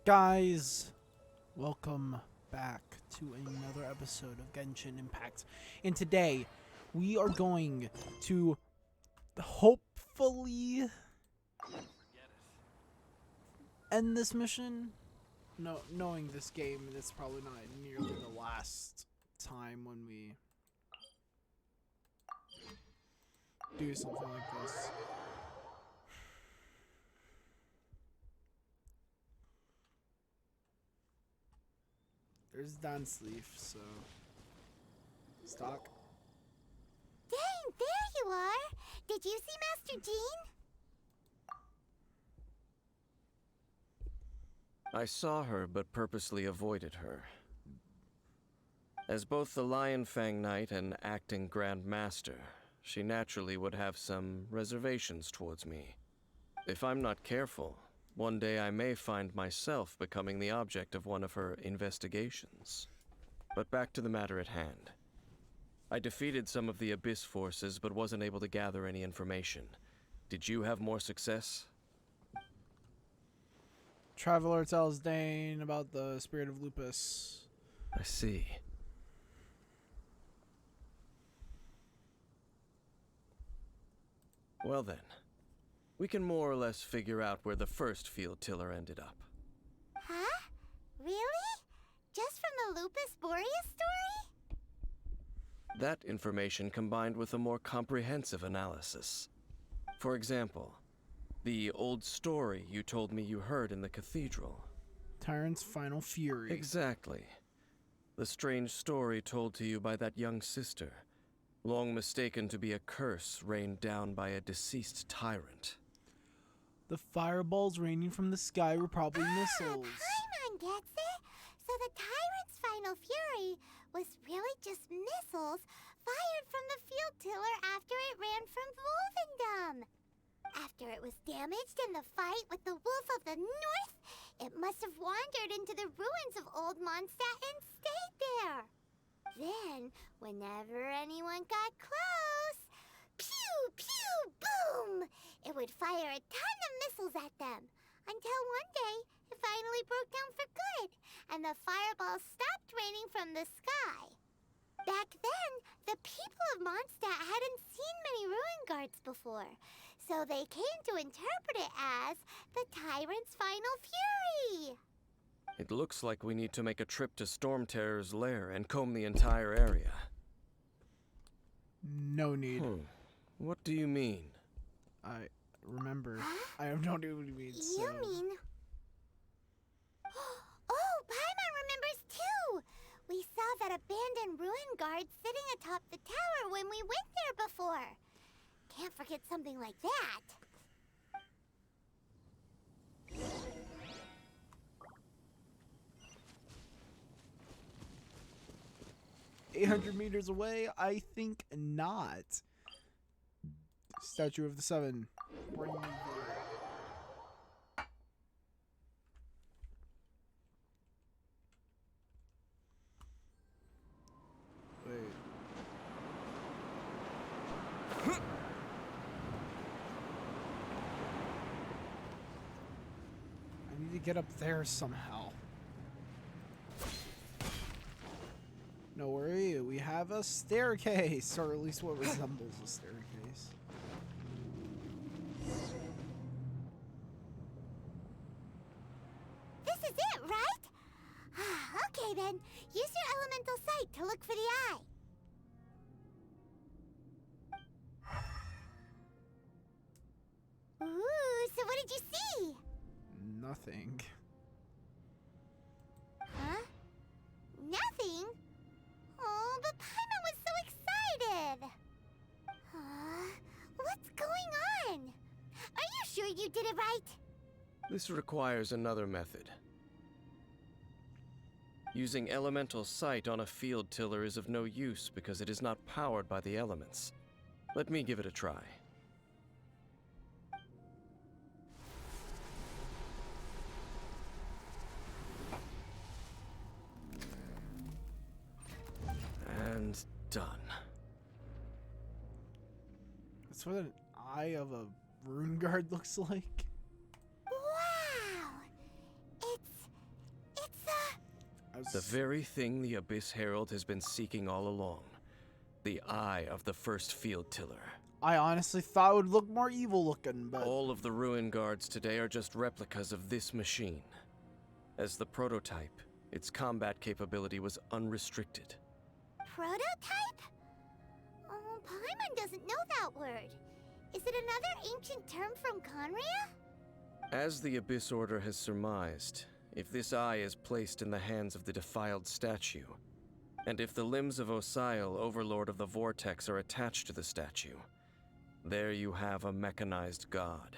Guys, welcome back to another episode of Genshin Impact. And today, we are going to hopefully end this mission. No, knowing this game, it's probably not nearly the last time when we do something like this. There's Dance Leaf, so stock. Dang, there you are! Did you see Master Jean? I saw her, but purposely avoided her. As both the Lion Fang Knight and acting Grand Master, she naturally would have some reservations towards me. If I'm not careful, one day I may find myself becoming the object of one of her investigations. But back to the matter at hand. I defeated some of the Abyss forces, but wasn't able to gather any information. Did you have more success? Traveler tells Dane about the spirit of Lupus. I see. Well then, we can more or less figure out where the first field tiller ended up. Huh? Really? Just from the Lupus Boreas story? That information combined with a more comprehensive analysis. For example, the old story you told me you heard in the cathedral. Tyrant's final fury. Exactly. The strange story told to you by that young sister, long mistaken to be a curse rained down by a deceased tyrant. The fireballs raining from the sky were probably missiles. Paimon gets it! So the Tyrant's final fury was really just missiles fired from the field tiller after it ran from Wolvendom. After it was damaged in the fight with the Wolf of the North, it must have wandered into the ruins of Old Mondstadt and stayed there. Then, whenever anyone got close, pew, pew, boom! It would fire a ton of missiles at them. Until one day, it finally broke down for good, and the fireballs stopped raining from the sky. Back then, the people of Mondstadt hadn't seen many ruin guards before, so they came to interpret it as the Tyrant's final fury. It looks like we need to make a trip to Storm Terror's lair and comb the entire area. No need. What do you mean? I remember. Huh? I have no idea what you mean. You mean... Oh, Paimon remembers too! We saw that abandoned ruin guard sitting atop the tower when we went there before. Can't forget something like that. 800 meters away? I think not. Statue of the Seven. Bring me there. Wait. I need to get up there somehow. No worry, we have a staircase, or at least what resembles a staircase. This is it, right? Okay then, use your elemental sight to look for the eye. Ooh, so what did you see? Nothing. Huh? Nothing? Oh, but Paimon was so excited! What's going on? Are you sure you did it right? This requires another method. Using elemental sight on a field tiller is of no use because it is not powered by the elements. Let me give it a try. And done. That's what an eye of a rune guard looks like. Wow! It's The very thing the Abyss Herald has been seeking all along. The eye of the first field tiller. I honestly thought it would look more evil looking, but... All of the ruin guards today are just replicas of this machine. As the prototype, its combat capability was unrestricted. Prototype? Oh, Paimon doesn't know that word. Is it another ancient term from Conria? As the Abyss Order has surmised, if this eye is placed in the hands of the defiled statue, and if the limbs of Osial, Overlord of the Vortex, are attached to the statue, there you have a mechanized god.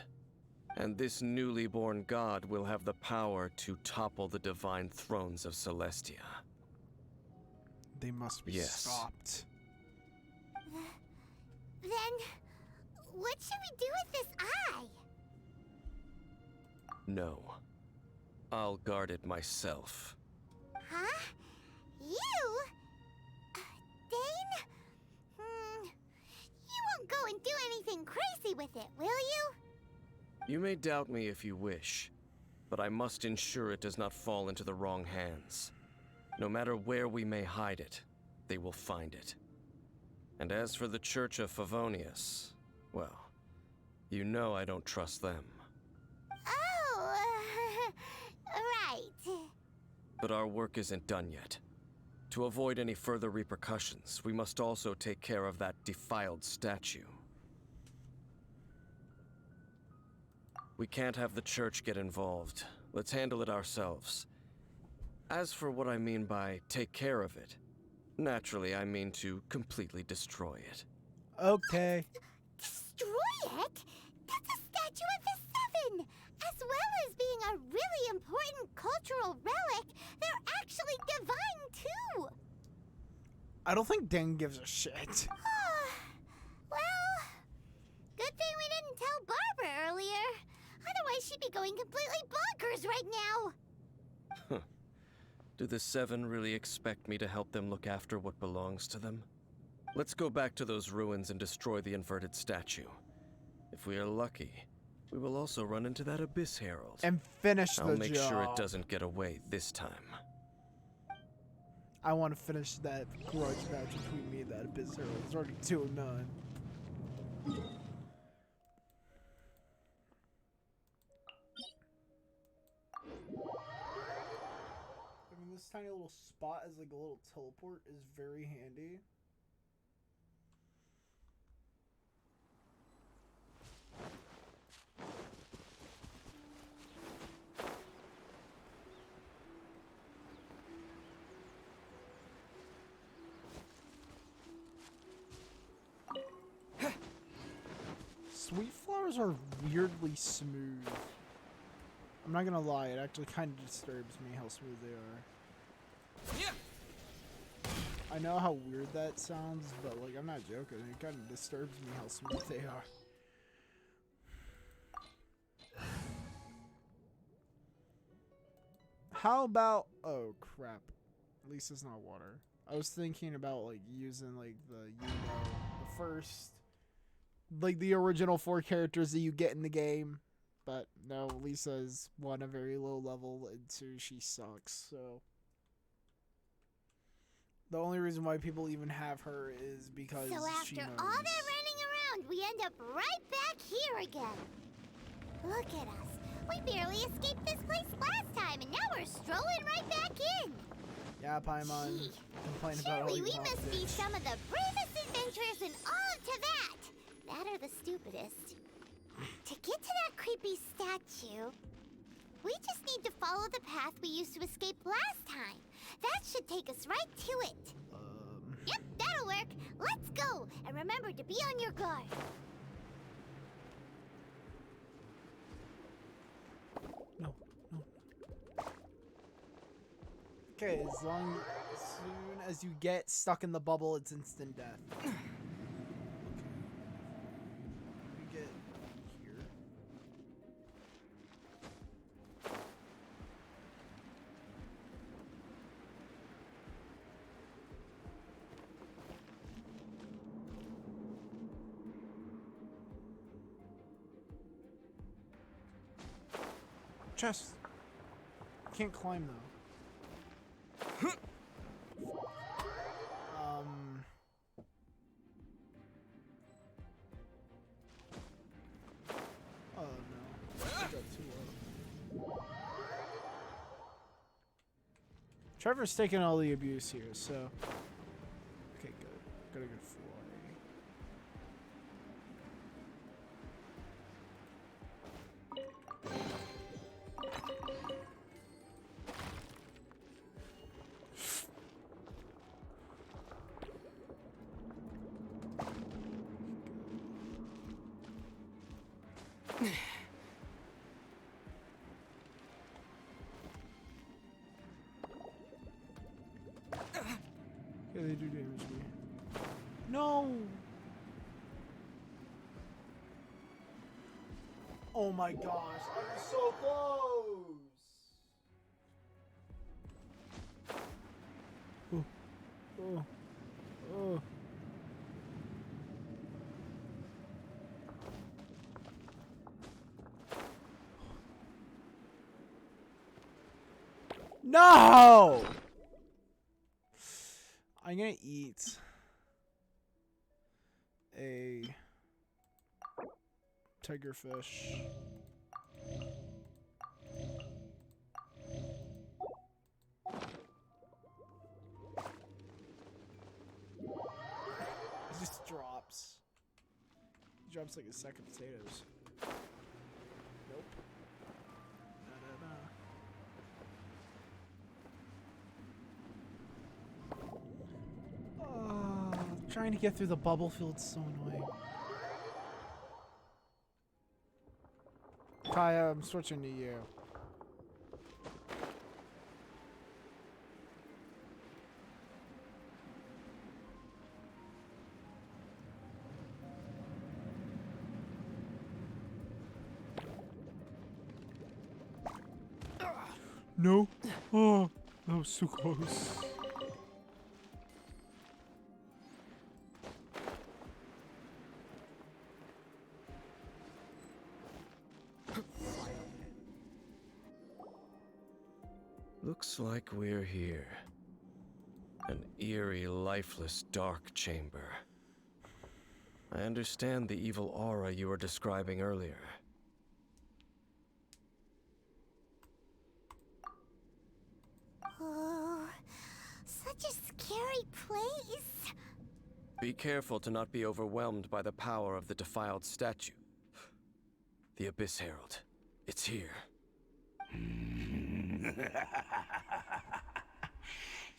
And this newly born god will have the power to topple the divine thrones of Celestia. They must be stopped. Then, what should we do with this eye? No. I'll guard it myself. Huh? You? Dane? You won't go and do anything crazy with it, will you? You may doubt me if you wish, but I must ensure it does not fall into the wrong hands. No matter where we may hide it, they will find it. And as for the Church of Favonius, well, you know I don't trust them. Oh, right. But our work isn't done yet. To avoid any further repercussions, we must also take care of that defiled statue. We can't have the church get involved. Let's handle it ourselves. As for what I mean by take care of it, naturally I mean to completely destroy it. Okay. Destroy it? That's a statue of the Seven! As well as being a really important cultural relic, they're actually divine too! I don't think Dan gives a shit. Well, good thing we didn't tell Barbara earlier. Otherwise she'd be going completely bonkers right now. Do the Seven really expect me to help them look after what belongs to them? Let's go back to those ruins and destroy the inverted statue. If we are lucky, we will also run into that Abyss Herald. And finish the job. I'll make sure it doesn't get away this time. I want to finish that grudge match between me and that Abyss Herald. It's already 2-9. This tiny little spot as like a little teleport is very handy. Sweet flowers are weirdly smooth. I'm not gonna lie, it actually kind of disturbs me how smooth they are. I know how weird that sounds, but like I'm not joking. It kind of disturbs me how smooth they are. How about... Oh crap. At least it's not water. I was thinking about like using like the first, like the original 4 characters that you get in the game. But no, Lisa's one a very low level and 2 she sucks, so... The only reason why people even have her is because so she after knows. all that running around, we end up right back here again. Look at us. We barely escaped this place last time, and now we're strolling right back in. Yeah, Paimon. Gee, Complain about all surely you we want, must be bitch. some of the bravest adventurers in all of Teyvat. That are the stupidest. To get to that creepy statue, we just need to follow the path we used to escape last time. That should take us right to it. Yep, that'll work. Let's go. And remember to be on your guard. No. Okay, as soon as you get stuck in the bubble, it's instant death. Okay. We get here. Chest. Can't climb though. Oh no. I got too low. Trevor's taking all the abuse here, so. Okay, good. Got a good fly. Yeah, they do damage me. No! Oh my gosh, I was so close! Oh. Oh. Oh. No! I'm gonna eat a tigerfish. It just drops. It drops like a sack of potatoes. Nope. Trying to get through the bubble field's so annoying. Kaya, I'm switching to you. No. Oh, that was so close. Looks like we're here. An eerie, lifeless, dark chamber. I understand the evil aura you were describing earlier. Oh, such a scary place. Be careful to not be overwhelmed by the power of the defiled statue. The Abyss Herald. It's here.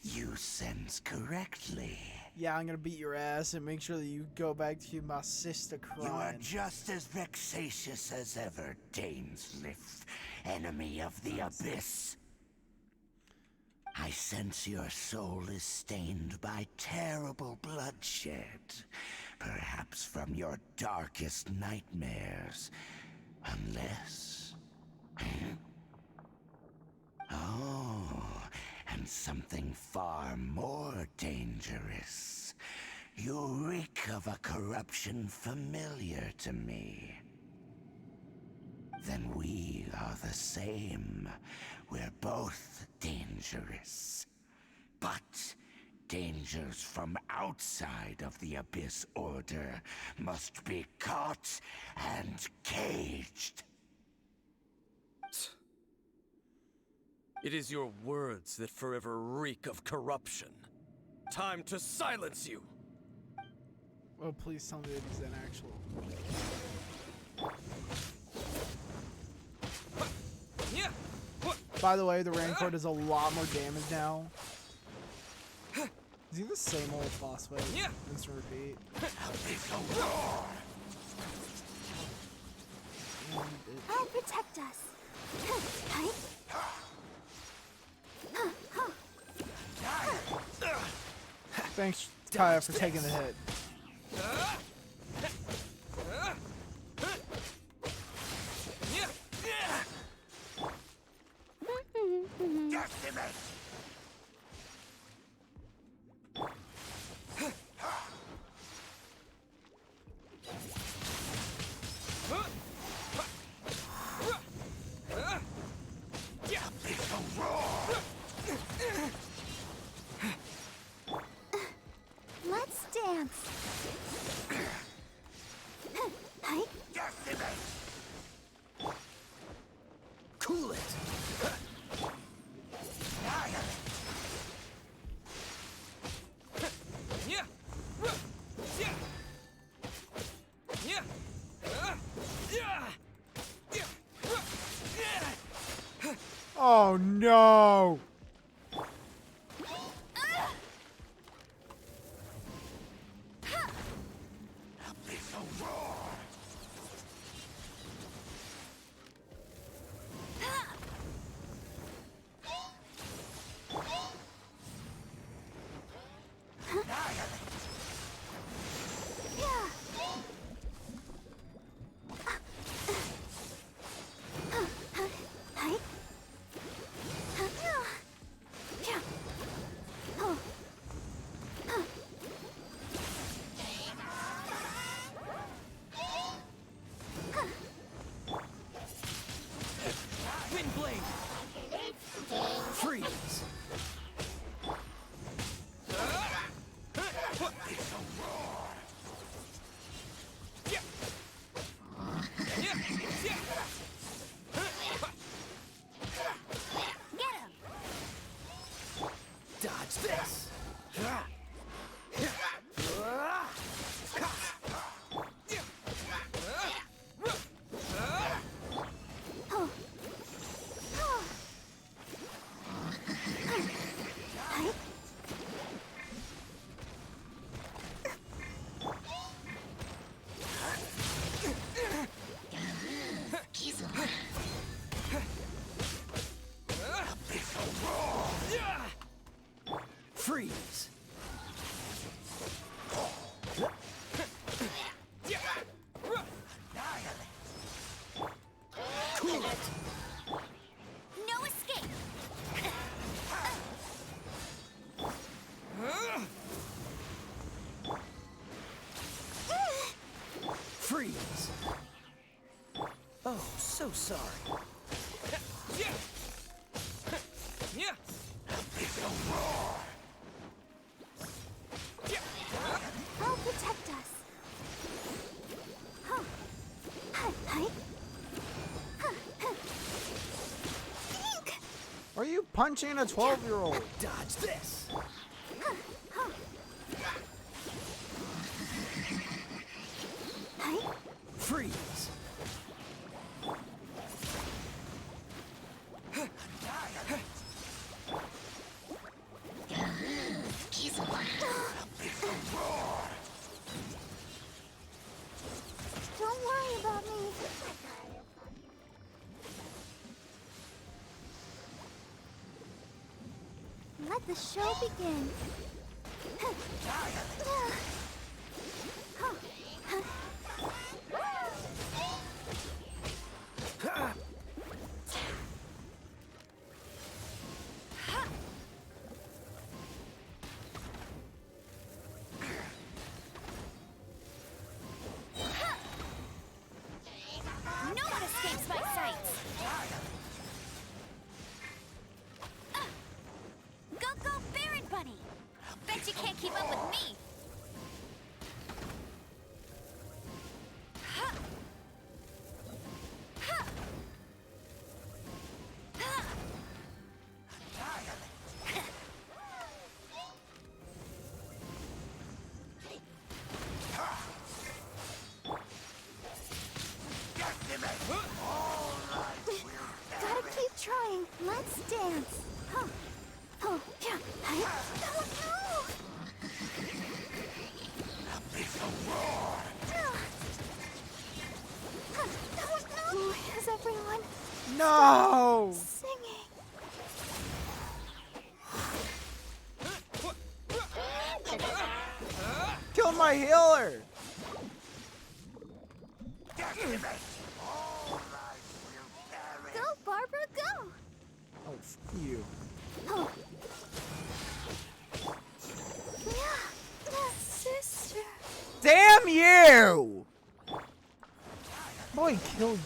You sense correctly. Yeah, I'm gonna beat your ass and make sure that you go back to my sister You are crying. just as vexatious as ever, Dainsliff, enemy of the Abyss. I sense your soul is stained by terrible bloodshed, perhaps from your darkest nightmares, unless... Oh, and something far more dangerous. You reek of a corruption familiar to me. Then we are the same. We're both dangerous. But dangers from outside of the Abyss Order must be caught and caged. It is your words that forever reek of corruption. Time to silence you! Oh, please tell me that he's an actual. By the way, the Rancor does a lot more damage now. Is he the same old boss fight? Instant repeat. I'll protect us. Thanks, Kaya, for taking the hit. Oh no! Freeze! Dodge this! Freeze! Cool it! No escape! Freeze! Oh, so sorry. I'll protect us. Huh. Hi. Ink! Are you punching a 12-year-old? Dodge this! Hi. Freeze! Don't worry about me. Let the show begin. No one escapes my sights. Go, Baron Bunny! Bet you can't keep up with me. Gotta keep trying. Let's dance. Oh, yeah. Oh, no! Oh, no! Is everyone No! singing? Kill my healer! Go, Barbara, go! Oh, f you. Oh. Yeah, sister. Damn you! Boy, kill you.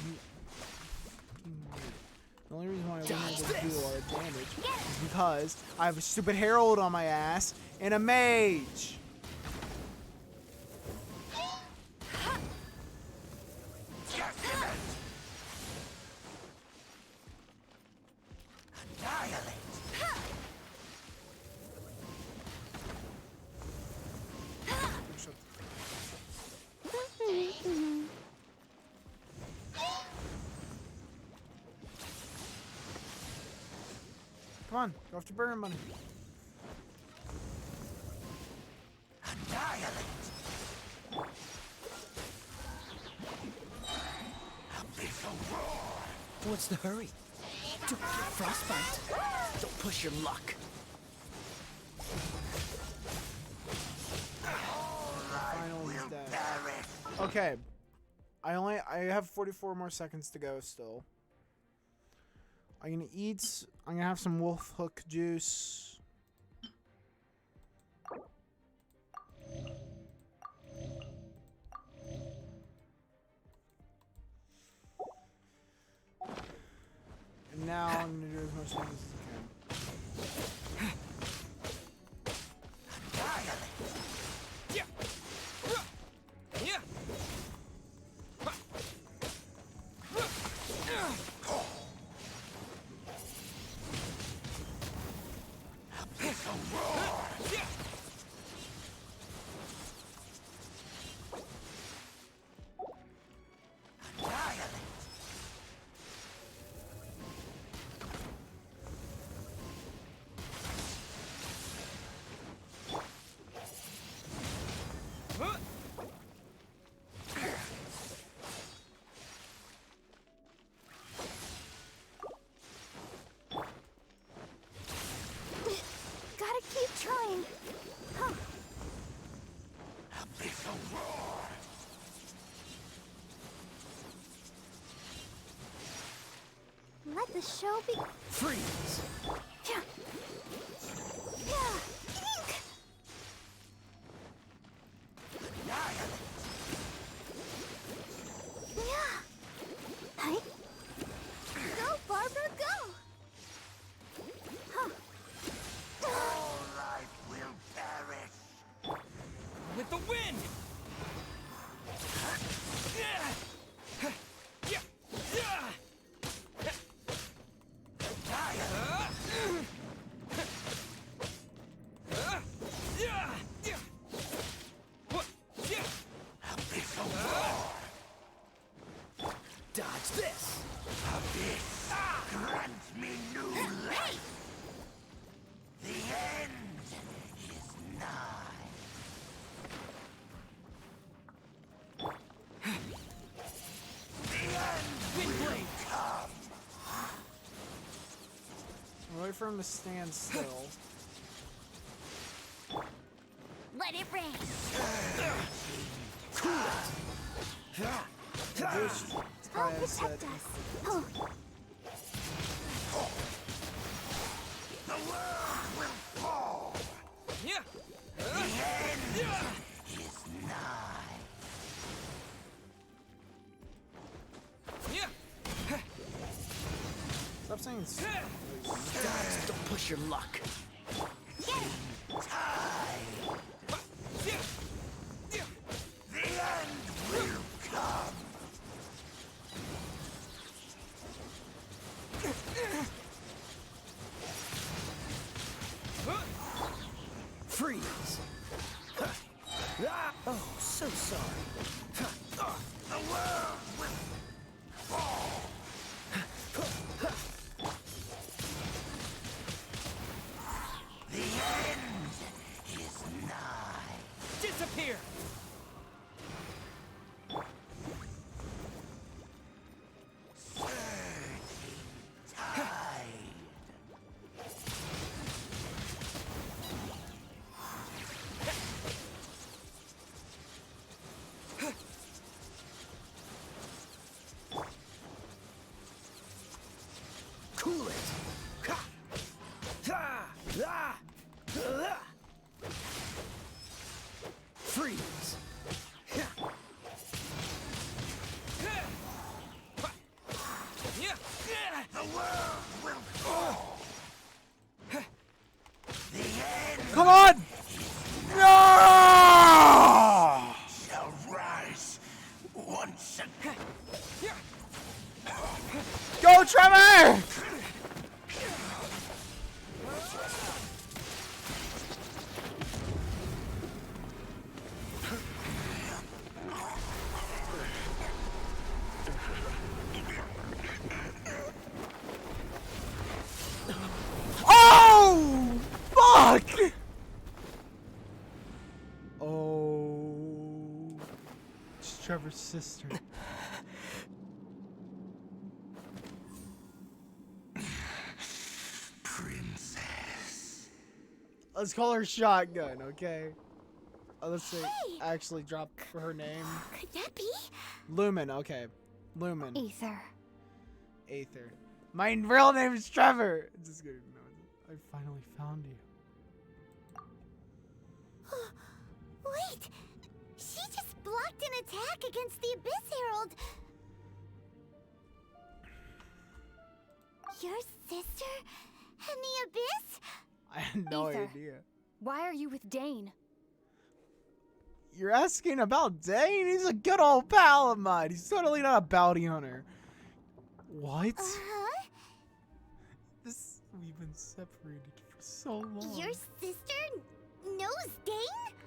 The only reason why I wasn't able to do a lot of damage is because I have a stupid herald on my ass and a mage. Come on, go after burn money. Annihilate. Abyssal roar. What's the hurry? Don't get frostbite. Don't push your luck. Finally he's Will dead. perish. Okay. I have 44 more seconds to go still. I'm gonna eat. I'm gonna have some wolf hook juice. And now I'm gonna do as much damage as I can. Yeah. Yeah. Abyssal roar. Annihilate. Gotta keep trying. Huh. Abyssal roar. Let the show be. Freeze. Yeah. Yeah. Eek. Annihilate. Yeah. Hey. Go, Barbara, go. Huh. All life will perish. With the wind. Yeah. Yeah. Abyssal roar. Dodge this. Abyss. Grant me new life. The end is nigh. The end Wind will blade. come. Wait for him to stand still. Let it rain. Just I'll Kaya said, protect us. Oh. The world will fall. Yeah. The end is nigh. Yeah. stop saying. Dodge. Don't push your luck. Tide. Yeah. Yeah. The end will come. Freeze. Ah. Oh, so sorry. The world will fall. The end is nigh. Disappear. Tide. Cool it. Ha. Ha. Ah. Ah. Freeze. Yeah. Yeah. The world will fall. The end Come on! No! shall rise once again. Go, Trevor! Oh! Fuck! Oh. It's Trevor's sister. Princess. Let's call her Shotgun, okay? Let's see. Hey! Actually drop her name. Could that be? Lumen, okay. Lumen. Ether. Aether. My real name is Trevor. It's just good. No, I finally found you. Wait! She just blocked an attack against the Abyss Herald! Your sister and the Abyss? I had no Aether. idea. Why are you with Dane? You're asking about Dane? He's a good old pal of mine. He's totally not a bounty hunter. What? Uh-huh. We've been separated for so long. Your sister knows Dane?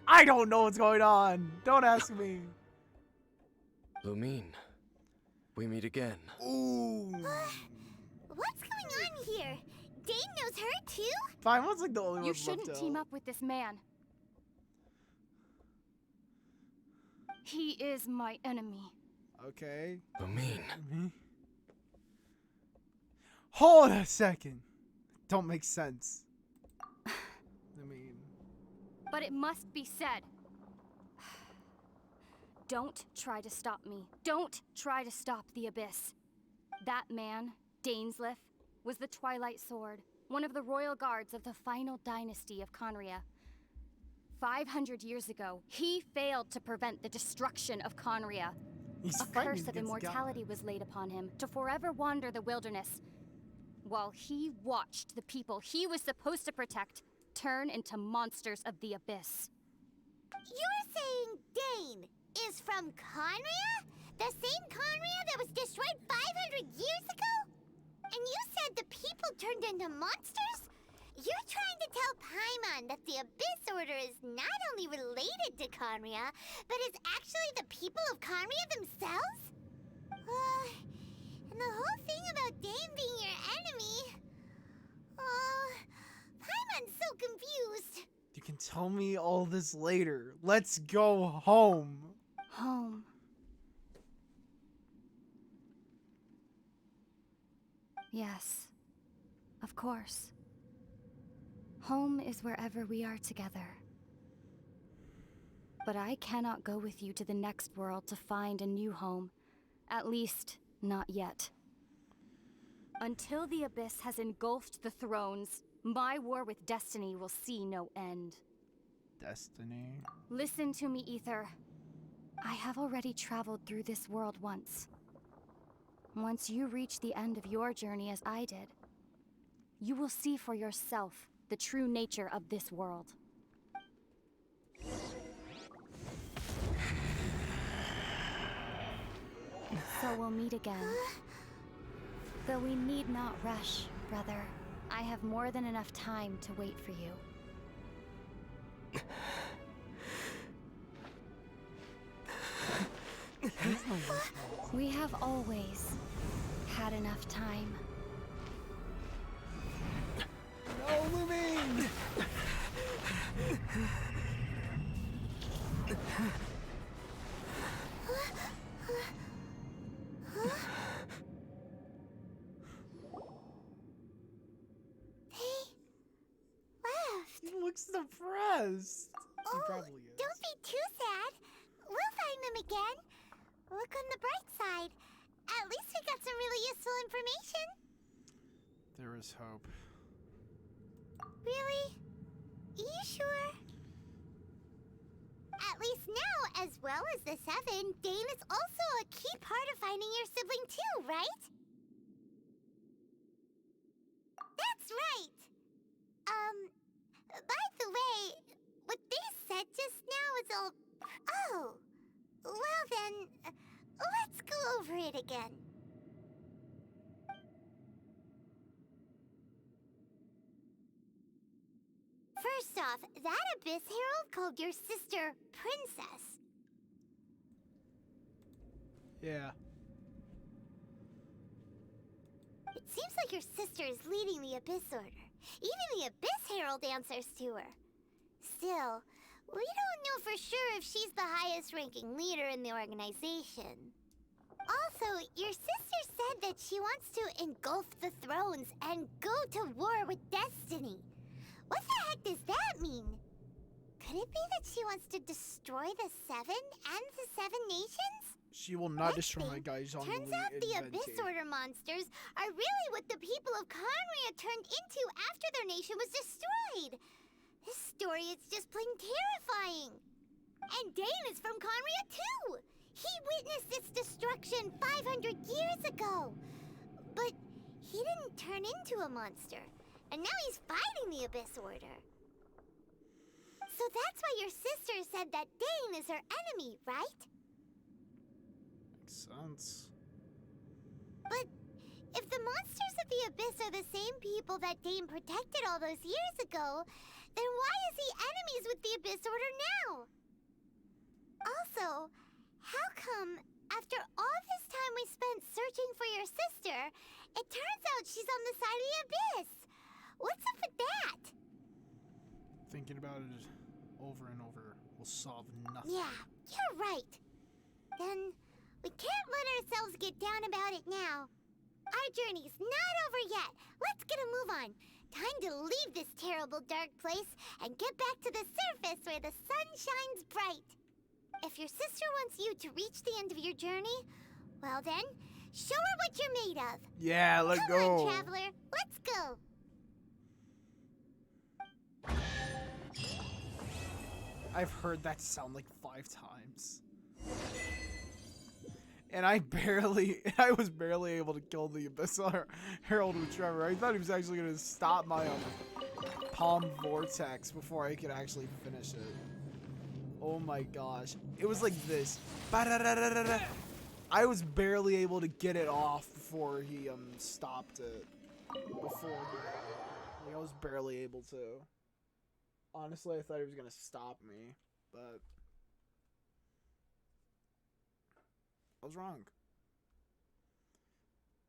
I don't know what's going on. Don't ask me. Lumine, we meet again. Ooh. What's going on here? Dane knows her too? Paimon's like the only one You left shouldn't out. team up with this man. He is my enemy. Okay. Lumine, Mhm. Hold a second. Don't make sense. I mean, But it must be said. Don't try to stop me. Don't try to stop the Abyss. That man, Dainsleif, was the Twilight Sword, one of the royal guards of the final dynasty of Conria. 500 years ago, he failed to prevent the destruction of Conria. he's A fighting curse of against immortality God. was laid upon him to forever wander the wilderness, while he watched the people he was supposed to protect turn into monsters of the Abyss. You're saying Dane is from Conria? The same Conria that was destroyed 500 years ago? And you said the people turned into monsters? You're trying to tell Paimon that the Abyss Order is not only related to Conria, but is actually the people of Conria themselves? And the whole thing about Dane being your enemy... Paimon's so confused. You can tell me all this later. Let's go home. Home. Yes, of course. Home is wherever we are together. But I cannot go with you to the next world to find a new home. At least, not yet. Until the Abyss has engulfed the thrones, my war with Destiny will see no end. Destiny. Listen to me, Ether. I have already traveled through this world once. Once you reach the end of your journey as I did, you will see for yourself the true nature of this world. So we'll meet again. Though we need not rush, brother. I have more than enough time to wait for you. We have always had enough time. No, Lumine! Left. He looks depressed. He probably is. Don't be too sad. We'll find them again. Look on the bright side. At least we got some really useful information. There is hope. Really? You sure? At least now, as well as the Seven, Dane is also a key part of finding your sibling too, right? That's right! By the way, what they said just now is all... Oh! Well then, let's go over it again. First off, that Abyss Herald called your sister Princess. Yeah. It seems like your sister is leading the Abyss Order. Even the Abyss Herald answers to her. Still, we don't know for sure if she's the highest-ranking leader in the organization. Also, your sister said that she wants to engulf the thrones and go to war with Destiny. What the heck does that mean? Could it be that she wants to destroy the Seven and the Seven Nations? She will not Next destroy my thing, guys on turns out the Abyss Order monsters are really what the people of Conria turned into after their nation was destroyed. This story is just plain terrifying. And Dane is from Conria too. He witnessed its destruction 500 years ago. But he didn't turn into a monster. And now he's fighting the Abyss Order. So that's why your sister said that Dane is her enemy, right? Makes sense. But if the monsters of the Abyss are the same people that Dane protected all those years ago, then why is he enemies with the Abyss Order now? Also, how come, after all this time we spent searching for your sister, it turns out she's on the side of the Abyss? What's up with that? Thinking about it over and over will solve nothing. Yeah, you're right. Then we can't let ourselves get down about it now. Our journey's not over yet. Let's get a move on. Time to leave this terrible dark place and get back to the surface where the sun shines bright. If your sister wants you to reach the end of your journey, well then, show her what you're made of. Yeah, let's Come go. on, traveler. Let's go. I've heard that sound like 5 times. And I was barely able to kill the Abyss Herald with Trevor. I thought he was actually going to stop my palm vortex before I could actually finish it. Oh my gosh. It was like this. I was barely able to get it off before he stopped it. I was barely able to. Honestly, I thought he was going to stop me, but I was wrong.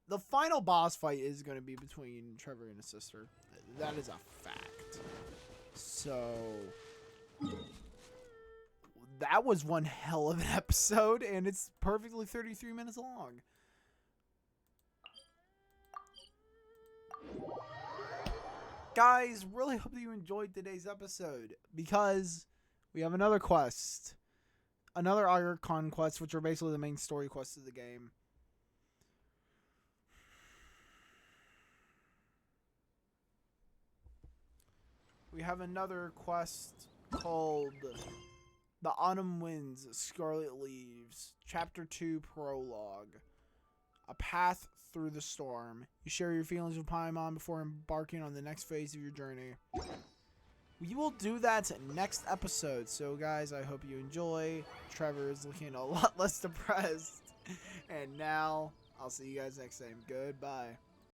The final boss fight is going to be between Trevor and his sister. That is a fact. So that was one hell of an episode, and it's perfectly 33 minutes long. Guys, really hope that you enjoyed today's episode, because we have another quest. Another Augur conquest, which are basically the main story quests of the game. We have another quest called The Autumn Winds, Scarlet Leaves, Chapter 2 Prologue. A Path Through the Storm. You share your feelings with Paimon before embarking on the next phase of your journey. We will do that next episode. So guys, I hope you enjoy. Trevor is looking a lot less depressed. And now, I'll see you guys next time. Goodbye.